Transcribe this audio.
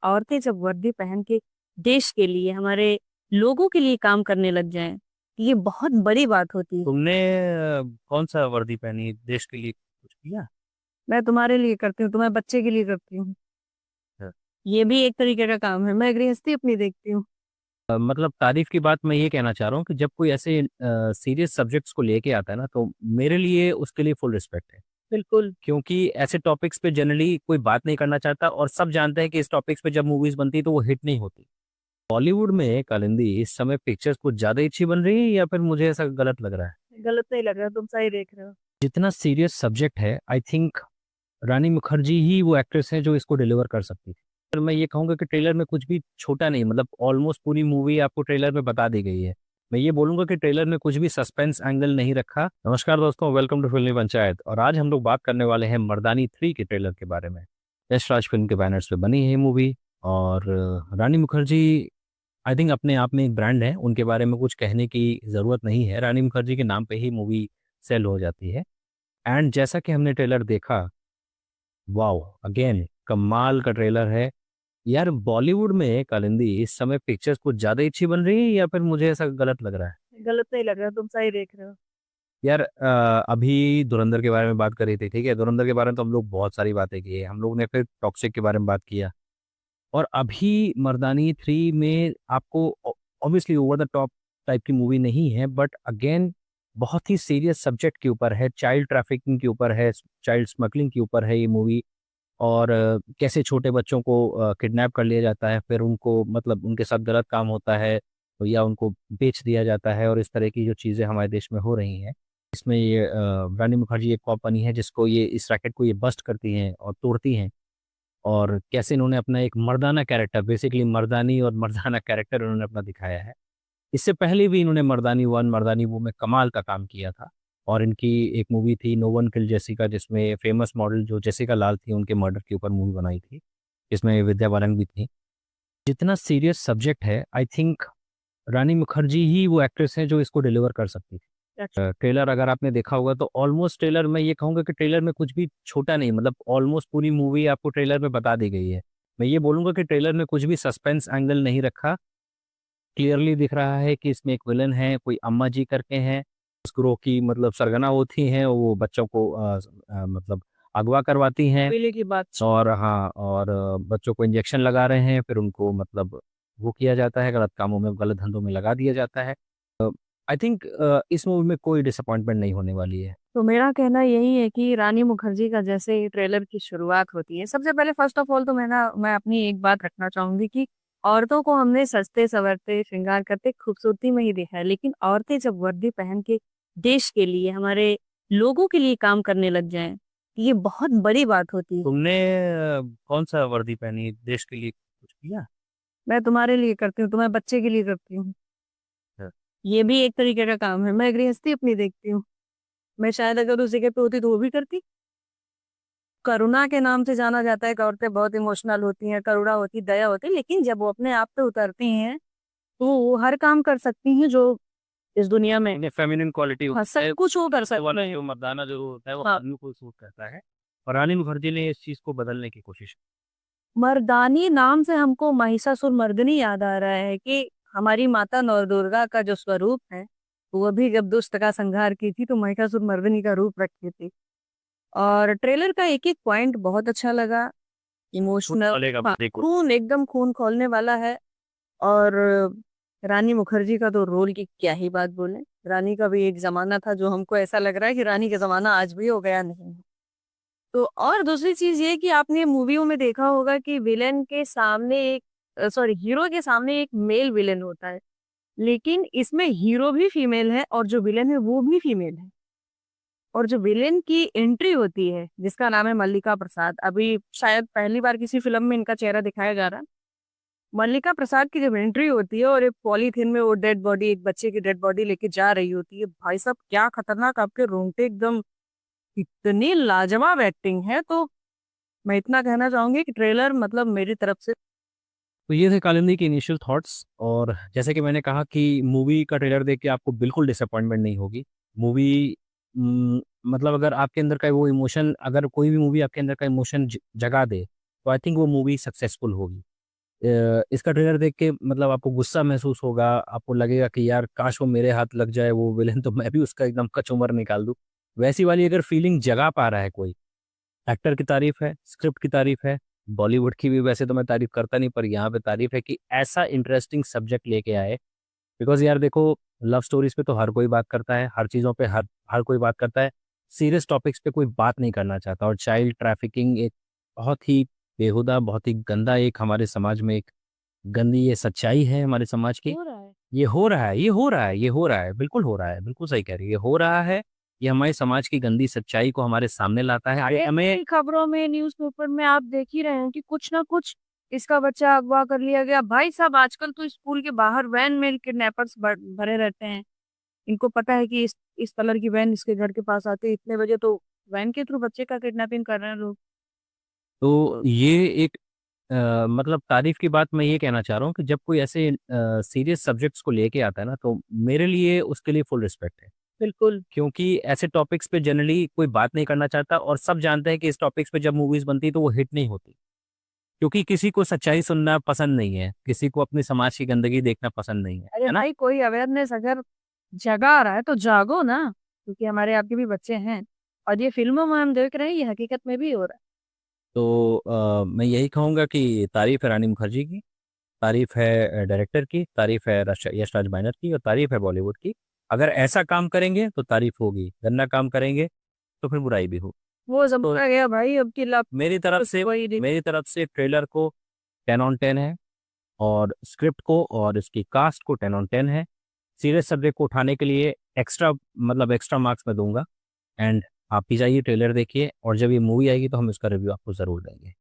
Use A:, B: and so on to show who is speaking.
A: औरतें जब वर्दी पहन के देश के लिए, हमारे लोगों के लिए काम करने लग जाएं, ये बहुत बड़ी बात होती है।
B: तुमने कौन सा वर्दी पहनी देश के लिए कुछ किया?
A: मैं तुम्हारे लिए करती हूँ, तुम्हारे बच्चे के लिए करती हूँ।
B: अच्छा।
A: ये भी एक तरीके का काम है, मैं गृहस्थी अपनी देखती हूँ।
B: मतलब तारीफ की बात मैं ये कहना चाह रहा हूँ कि जब कोई ऐसे सीरियस सब्जेक्ट्स को लेके आता है ना, तो मेरे लिए उसके लिए फुल रिस्पेक्ट है।
A: बिल्कुल।
B: क्योंकि ऐसे टॉपिक्स पे जनरली कोई बात नहीं करना चाहता, और सब जानते हैं कि इस टॉपिक्स पे जब मूवीज बनती है तो वो हिट नहीं होती। बॉलीवुड में कालिंदी इस समय पिक्चर्स कुछ ज्यादा ही अच्छी बन रही है, या फिर मुझे ऐसा गलत लग रहा है?
A: गलत नहीं लग रहा, तुम सही देख रहे हो।
B: जितना सीरियस सब्जेक्ट है, आई थिंक रानी मुखर्जी ही वो एक्ट्रेस है जो इसको डिलीवर कर सकती है। और मैं ये कहूंगा कि ट्रेलर में कुछ भी छोटा नहीं, मतलब ऑलमोस्ट पूरी मूवी आपको ट्रेलर में बता दी गई है। मैं ये बोलूंगा कि ट्रेलर में कुछ भी सस्पेंस एंगल नहीं रखा। नमस्कार दोस्तों, वेलकम टू फिल्मी पंचायत। और आज हम लोग बात करने वाले हैं मर्दानी 3 के ट्रेलर के बारे में। यश राज फिल्म के बैनर्स पे बनी है ये मूवी। और रानी मुखर्जी आई थिंक अपने आप में एक ब्रांड है, उनके बारे में कुछ कहने की ज़रूरत नहीं है। रानी मुखर्जी के नाम पे ही मूवी सेल हो जाती है। एंड जैसा कि हमने ट्रेलर देखा, वाओ, अगेन कमाल का ट्रेलर है। यार बॉलीवुड में कालिंदी इस समय पिक्चर्स कुछ ज्यादा ही अच्छी बन रही है, या फिर मुझे ऐसा गलत लग रहा है?
A: गलत नहीं लग रहा, तुम सही देख रहे हो।
B: यार अभी धुरंधर के बारे में बात करी थी, ठीक है, धुरंधर के बारे में तो हम लोग बहुत सारी बातें की है, हम लोग ने फिर टॉक्सिक के बारे में बात किया। और अभी मर्दानी 3 में आपको obviously over the top type की मूवी नहीं है, बट अगेन बहुत ही सीरियस सब्जेक्ट के ऊपर है, चाइल्ड ट्रैफिकिंग के ऊपर है, चाइल्ड स्मगलिंग के ऊपर है ये मूवी। और कैसे छोटे बच्चों को किडनैप कर लिया जाता है, फिर उनको मतलब उनके साथ गलत काम होता है, तो या उनको बेच दिया जाता है, और इस तरह की जो चीज़ें हमारे देश में हो रही हैं। इसमें ये रानी मुखर्जी एक कॉप बनी है जिसको ये इस रैकेट को ये बस्ट करती हैं और तोड़ती हैं। और कैसे इन्होंने अपना एक मर्दाना कैरेक्टर, बेसिकली मर्दानी और मर्दाना कैरेक्टर उन्होंने अपना दिखाया है। इससे पहले भी इन्होंने मर्दानी 1 मर्दानी 2 में कमाल का काम किया था। और इनकी एक मूवी थी नो वन किल जेसिका, जिसमें फेमस मॉडल जो जेसिका लाल थी उनके मर्डर के ऊपर मूवी बनाई थी, जिसमें विद्या बालन भी थी। जितना सीरियस सब्जेक्ट है, आई थिंक रानी मुखर्जी ही वो एक्ट्रेस है जो इसको डिलीवर कर सकती थी।
A: अच्छा।
B: ट्रेलर अगर आपने देखा होगा तो ऑलमोस्ट ट्रेलर मैं ये कहूंगा कि ट्रेलर में कुछ भी छोटा नहीं, मतलब ऑलमोस्ट पूरी मूवी आपको ट्रेलर में बता दी गई है। मैं ये बोलूंगा कि ट्रेलर में कुछ भी सस्पेंस एंगल नहीं रखा। क्लियरली दिख रहा है कि इसमें एक विलन है, कोई अम्मा जी करके हैं, स्क्रो की मतलब सरगना होती हैं, वो बच्चों को मतलब अगवा करवाती हैं।
A: पहले की बात।
B: और हाँ, और बच्चों को इंजेक्शन लगा रहे हैं, फिर उनको मतलब वो किया जाता है, गलत कामों में गलत धंधों में लगा दिया जाता है। आई थिंक इस मूवी में कोई डिसअपॉइंटमेंट नहीं होने वाली है।
A: तो मेरा कहना यही है कि रानी मुखर्जी का जैसे ही ट्रेलर की शुरुआत होती है, सबसे पहले फर्स्ट ऑफ ऑल तो मैं अपनी एक बात रखना चाहूंगी कि औरतों को हमने सजते संवरते श्रृंगार करते खूबसूरती में ही देखा है, लेकिन औरतें जब वर्दी पहन के देश के लिए, हमारे लोगों के लिए काम करने लग जाएं, ये बहुत बड़ी बात होती है।
B: तुमने कौन सा वर्दी पहनी देश के लिए कुछ किया?
A: मैं तुम्हारे लिए करती हूँ, तुम्हारे बच्चे के लिए करती हूँ।
B: अच्छा।
A: ये भी एक तरीके का काम है, मैं गृहस्थी अपनी देखती हूँ। मैं शायद अगर उस जगह पे होती तो वो भी करती। करुणा के नाम से जाना जाता है कि औरतें बहुत इमोशनल होती हैं, करुणा होती, दया होती, लेकिन जब वो अपने आप पे उतरती हैं तो वो हर काम कर सकती हैं जो इस दुनिया में।
B: इन्हें फेमिनिन क्वालिटी
A: हाँ,
B: होती
A: सब
B: है,
A: कुछ वो कर
B: वो वाला
A: सकती हैं।
B: जो मर्दाना जो होता है वो
A: हाँ।
B: आदमी को सूट करता है। और रानी मुखर्जी ने इस चीज को बदलने की कोशिश की।
A: मर्दानी नाम से हमको महिषासुर मर्दिनी याद आ रहा है कि हमारी माता नौ दुर्गा का जो स्वरूप है, वो भी जब दुष्ट का संहार की थी तो महिषासुर मर्दिनी का रूप रखी थी। और ट्रेलर का एक एक पॉइंट बहुत अच्छा लगा।
B: खून
A: इमोशनल।
B: खौलेगा
A: हाँ,
B: देखो।
A: खून एकदम खून खौलने वाला है। और रानी मुखर्जी का तो रोल की क्या ही बात बोले। रानी का भी एक जमाना था जो हमको ऐसा लग रहा है कि रानी का जमाना आज भी हो गया नहीं है। तो और दूसरी चीज ये कि आपने मूवियों में देखा होगा कि विलेन के सामने एक, सॉरी, हीरो के सामने एक मेल विलेन होता है, लेकिन इसमें हीरो भी फीमेल है और जो विलेन है वो भी फीमेल है। और जो विलेन की एंट्री होती है जिसका नाम है मल्लिका प्रसाद, अभी शायद पहली बार किसी फिल्म में इनका चेहरा दिखाया जा रहा है। मल्लिका प्रसाद की जब एंट्री होती है और एक पॉलीथिन में वो डेड बॉडी, एक बच्चे की डेड बॉडी लेके जा रही होती है, भाई साहब क्या खतरनाक, आपके रोंगटे एकदम, इतनी लाजवाब एक्टिंग है। तो मैं इतना कहना चाहूंगी कि ट्रेलर मतलब मेरी तरफ से।
B: तो ये थे कालिंदी के इनिशियल थॉट्स। और जैसे कि मैंने कहा कि मूवी का ट्रेलर देख के आपको बिल्कुल डिसअपॉइंटमेंट नहीं होगी। मूवी मतलब अगर आपके अंदर का वो इमोशन, अगर कोई भी मूवी आपके अंदर का इमोशन जगा दे, तो आई थिंक वो मूवी सक्सेसफुल होगी। इसका ट्रेलर देख के मतलब आपको गुस्सा महसूस होगा, आपको लगेगा कि यार काश वो मेरे हाथ लग जाए वो विलेन, तो मैं भी उसका एकदम कचूमर निकाल दूं। वैसी वाली अगर फीलिंग जगा पा रहा है कोई, एक्टर की तारीफ है, स्क्रिप्ट की तारीफ है, बॉलीवुड की भी वैसे तो मैं तारीफ करता नहीं, पर यहाँ पे तारीफ है कि ऐसा इंटरेस्टिंग सब्जेक्ट लेके आए। बिकॉज यार देखो, लव स्टोरीज पे तो हर कोई बात करता है, हर चीज़ों पे हर हर कोई बात करता है, सीरियस टॉपिक्स पे कोई बात नहीं करना चाहता। और चाइल्ड ट्रैफिकिंग एक बहुत ही बेहुदा, बहुत ही गंदा, एक हमारे समाज में एक गंदी ये सच्चाई है हमारे समाज की।
A: हो रहा है।
B: ये हो रहा है, ये हो रहा है, ये हो रहा है, बिल्कुल हो रहा है, बिल्कुल सही कह रही है, ये हो रहा है। ये हमारे समाज की गंदी सच्चाई को हमारे सामने लाता है।
A: अरे
B: हमें
A: कई खबरों में, न्यूज़पेपर में आप देख ही रहे हैं कि कुछ ना कुछ इसका बच्चा अगवा कर लिया गया। भाई साहब, आजकल तो स्कूल के बाहर वैन में किडनैपर्स भरे रहते हैं। इनको पता है कि इस कलर की वैन इसके घर के पास आती है इतने बजे, तो वैन के थ्रू बच्चे का किडनैपिंग कर रहे हैं लोग।
B: तो ये एक मतलब तारीफ की बात मैं ये कहना चाह रहा हूँ कि जब कोई ऐसे सीरियस सब्जेक्ट्स को लेके आता है ना, तो मेरे लिए उसके लिए फुल रिस्पेक्ट है।
A: बिल्कुल।
B: क्योंकि ऐसे टॉपिक्स पे जनरली कोई बात नहीं करना चाहता, और सब जानते हैं कि इस टॉपिक्स पे जब मूवीज बनती है तो वो हिट नहीं होती, क्योंकि किसी को सच्चाई सुनना पसंद नहीं है, किसी को अपने समाज की गंदगी देखना पसंद नहीं
A: अरे
B: है ना।
A: भाई, कोई अवेयरनेस अगर जगा रहा है तो जागो ना, क्योंकि हमारे आपके भी बच्चे हैं। और ये फिल्मों में हम देख रहे हैं, ये हकीकत में भी हो रहा
B: तो मैं यही कहूँगा कि तारीफ है रानी मुखर्जी की, तारीफ है डायरेक्टर की, तारीफ है यश राज बैनर की, और तारीफ है बॉलीवुड की। अगर ऐसा काम करेंगे तो तारीफ होगी, गंदा काम करेंगे तो फिर बुराई भी होगी।
A: है। वो
B: तो
A: जमाना गया भाई, अब की लाभ
B: मेरी तरफ से
A: वही नहीं।
B: मेरी तरफ से ट्रेलर को 10/10 है, और स्क्रिप्ट को और इसकी कास्ट को 10/10 है। सीरियस सब्जेक्ट को उठाने के लिए एक्स्ट्रा, मतलब एक्स्ट्रा मार्क्स मैं दूंगा। एंड आप भी जाइए ट्रेलर देखिए, और जब ये मूवी आएगी तो हम इसका रिव्यू आपको ज़रूर देंगे।